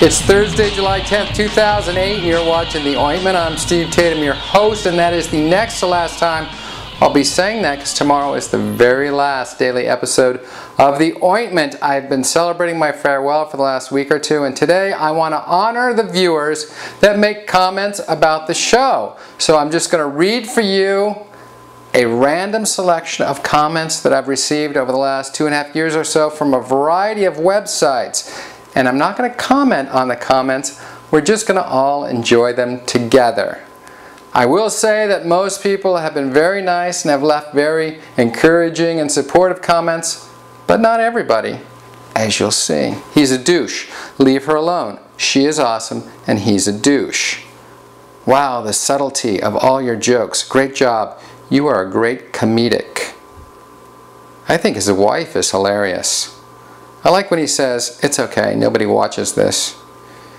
It's Thursday, July 10th, 2008, and you're watching The Ointment. I'm Steve Tatham, your host, and that is the next to last time I'll be saying that because tomorrow is the very last daily episode of The Ointment. I've been celebrating my farewell for the last week or two, and today I want to honor the viewers that make comments about the show. So I'm just going to read for you a random selection of comments that I've received over the last 2.5 years or so from a variety of websites. And I'm not going to comment on the comments, we're just going to all enjoy them together. I will say that most people have been very nice and have left very encouraging and supportive comments, but not everybody, as you'll see. He's a douche. Leave her alone. She is awesome, and he's a douche. Wow, the subtlety of all your jokes. Great job. You are a great comedic. I think his wife is hilarious. I like when he says, "It's okay, nobody watches this."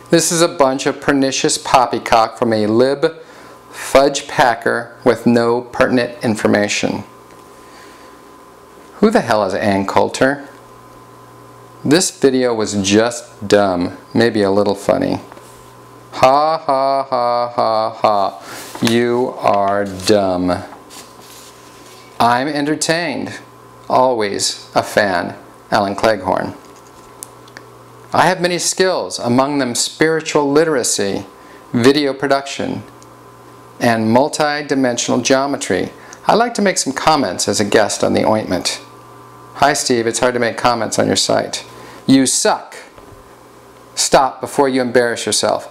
This is a bunch of pernicious poppycock from a lib fudge packer with no pertinent information. Who the hell is Ann Coulter? This video was just dumb, maybe a little funny. Ha ha ha ha ha. You are dumb. I'm entertained. Always a fan. Alan Cleghorn. I have many skills, among them spiritual literacy, video production, and multi-dimensional geometry. I'd like to make some comments as a guest on The Ointment. Hi Steve, it's hard to make comments on your site. You suck. Stop before you embarrass yourself.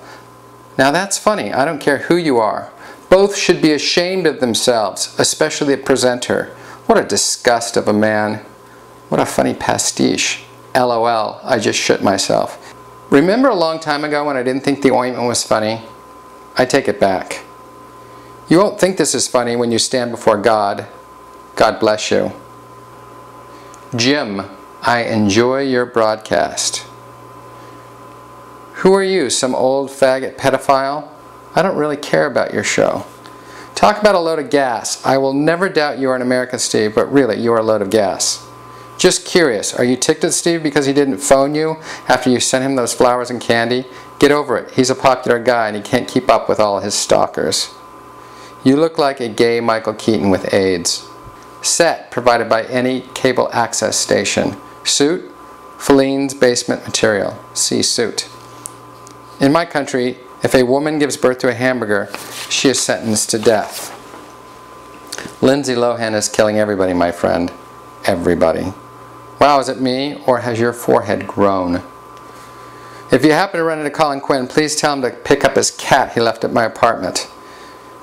Now that's funny, I don't care who you are. Both should be ashamed of themselves, especially the presenter. What a disgust of a man. What a funny pastiche. LOL, I just shit myself. Remember a long time ago when I didn't think The Ointment was funny? I take it back. You won't think this is funny when you stand before God. God bless you. Jim, I enjoy your broadcast. Who are you, some old faggot pedophile? I don't really care about your show. Talk about a load of gas. I will never doubt you are an American, Steve, but really, you are a load of gas. Just curious, are you ticked at Steve because he didn't phone you after you sent him those flowers and candy? Get over it. He's a popular guy and he can't keep up with all his stalkers. You look like a gay Michael Keaton with AIDS. Set provided by any cable access station. Suit, Feline's basement material. See suit. In my country, if a woman gives birth to a hamburger, she is sentenced to death. Lindsay Lohan is killing everybody, my friend. Everybody. Wow, is it me, or has your forehead grown? If you happen to run into Colin Quinn, please tell him to pick up his cat he left at my apartment.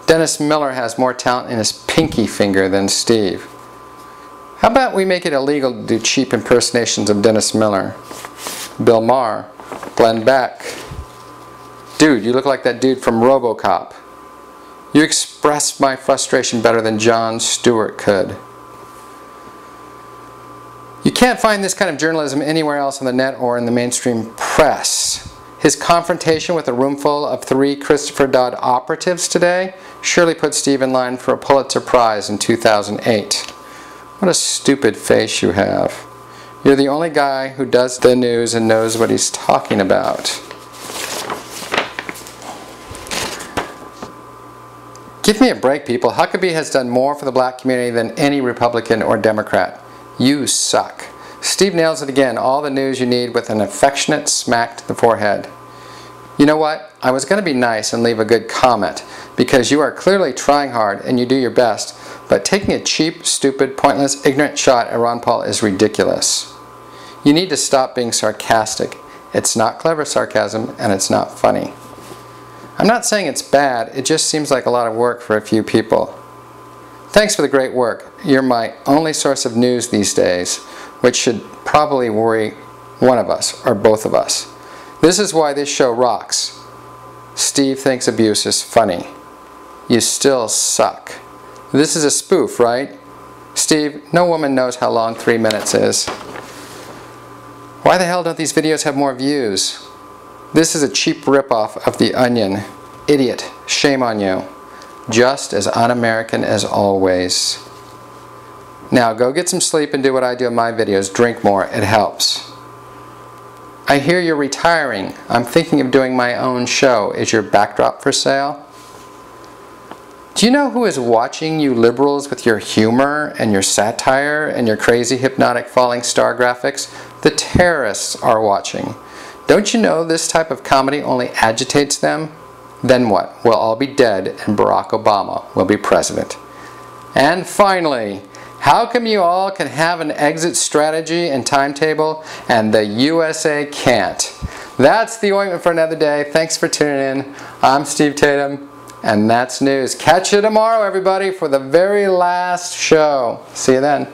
Dennis Miller has more talent in his pinky finger than Steve. How about we make it illegal to do cheap impersonations of Dennis Miller? Bill Maher, Glenn Beck. Dude, you look like that dude from RoboCop. You expressed my frustration better than Jon Stewart could. You can't find this kind of journalism anywhere else on the net or in the mainstream press. His confrontation with a roomful of 3 Christopher Dodd operatives today surely put Steve in line for a Pulitzer Prize in 2008. What a stupid face you have. You're the only guy who does the news and knows what he's talking about. Give me a break, people. Huckabee has done more for the black community than any Republican or Democrat. You suck. Steve nails it again. All the news you need with an affectionate smack to the forehead. You know what? I was going to be nice and leave a good comment because you are clearly trying hard and you do your best, but taking a cheap, stupid, pointless, ignorant shot at Ron Paul is ridiculous. You need to stop being sarcastic. It's not clever sarcasm and it's not funny. I'm not saying it's bad, it just seems like a lot of work for a few people. Thanks for the great work. You're my only source of news these days, which should probably worry one of us, or both of us. This is why this show rocks. Steve thinks abuse is funny. You still suck. This is a spoof, right? Steve, no woman knows how long 3 minutes is. Why the hell don't these videos have more views? This is a cheap ripoff of The Onion. Idiot. Shame on you. Just as un-American as always. Now go get some sleep and do what I do in my videos. Drink more. It helps. I hear you're retiring. I'm thinking of doing my own show. Is your backdrop for sale? Do you know who is watching you liberals with your humor and your satire and your crazy hypnotic falling star graphics? The terrorists are watching. Don't you know this type of comedy only agitates them? Then what? We'll all be dead and Barack Obama will be president. And finally, how come you all can have an exit strategy and timetable and the USA can't? That's the ointment for another day. Thanks for tuning in. I'm Steve Tatham, and that's news. Catch you tomorrow, everybody, for the very last show. See you then.